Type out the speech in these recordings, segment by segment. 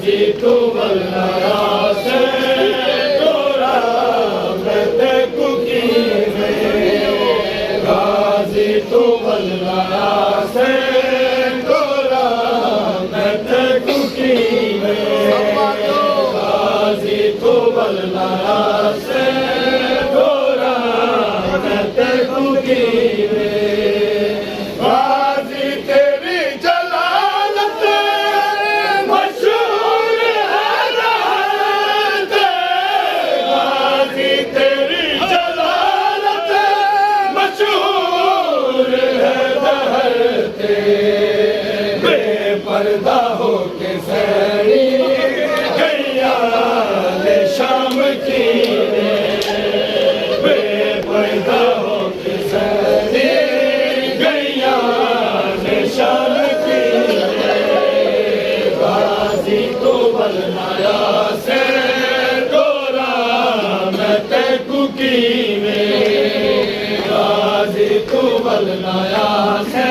tu balaya se dora mete kuki me gazi tu balaya se dora mete kuki me gazi tu balaya se dora mete kuki me पर्दा हो के सैरी गैया ले शाम की बेपर्दा हो के सैरी गैया ले शाम की गाजी तो बलनाया से डोरा मैं ते कुकी में गाजी तो बलनाया से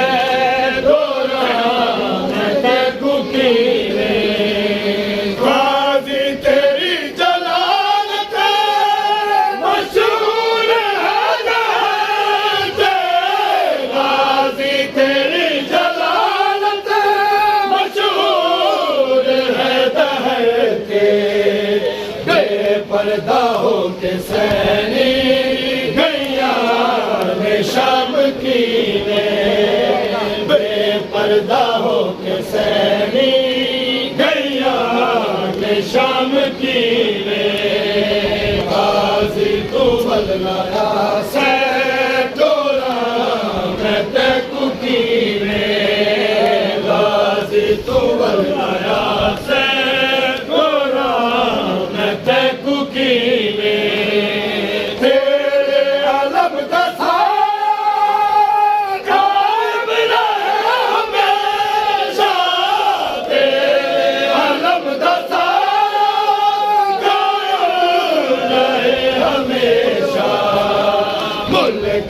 पर्दा हो के सैनी गैया ने शाम की ने बेपर्दा हो के सैनी गैया ने शाम की ने गाजी तू बलनाया से डोरा मैं ते कुकी ने गाजी तू बलनाया से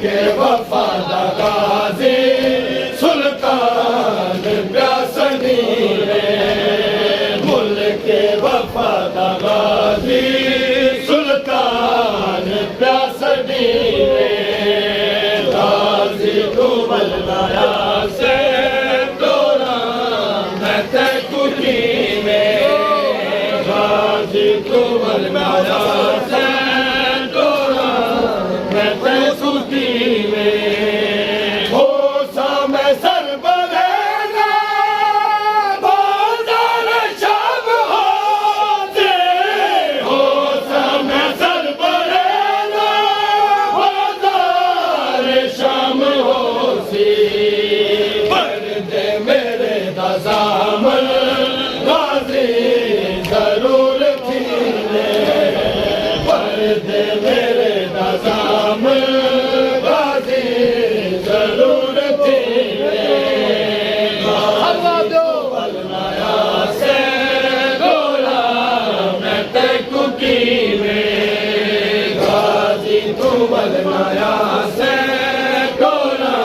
के वफादा गाजी सुल्तान प्यासनी मुल्क के वफादा गाजी सुल्तान प्यासनी गाजी तू बलनाया से डोरा मैं ते कुकी में गाजी तू बलनाया से डोरा मैं ते जरूर थी पर्दे मेरे नजाम गाजी जरूर थी बलनाया से डोरा मैं ते कुकी में गाजी तू बलनाया से डोरा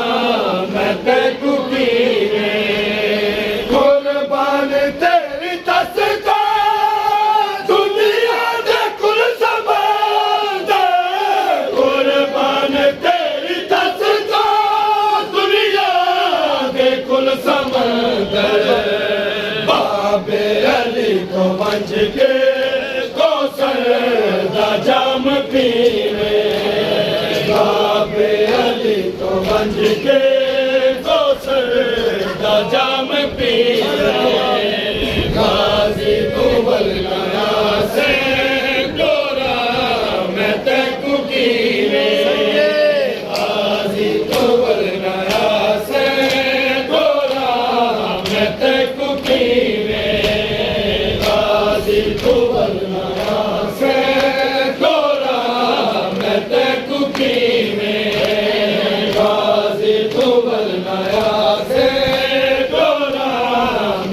मैं ते कुकी में कुर्बान तेरी तस्वीर बाबे अली को मंझ के कौसर दा जाम पीवे बाबे अली को मंझ के कौसर दा जाम पीवे गाजी तू बलनाया से डोरा मैं ते कुकी में गाजी तू बलनाया से डोरा मैं ते कुकी में गाजी तू बलनाया से डोरा मैं ते कुकी में गाजी तू बलनाया से डोरा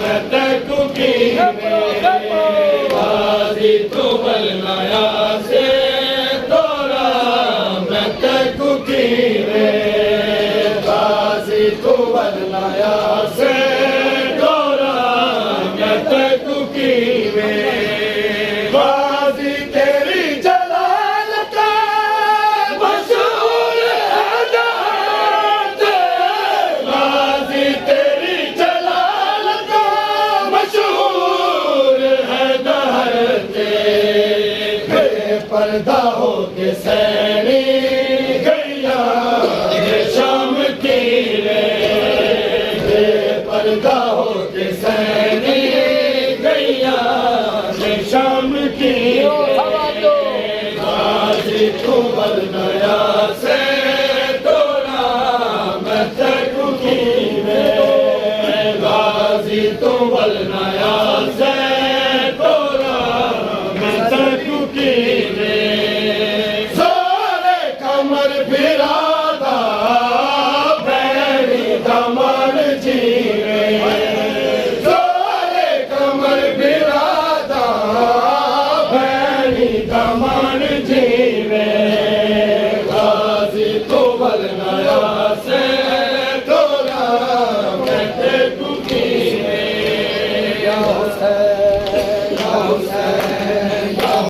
मैं ते कुकी में गाजी तू बलनाया से डोरा मैं ते कुकी में गाजी तू बलनाया से डोरा मैं ते कुकी में मर्दा होके सैनी गैया ने शाम की गाजी तू बलनया से तोड़ा मैं तकुकी में गाजी तू बलनया से तोड़ा मैं तकुकी में सारे कमर फिरा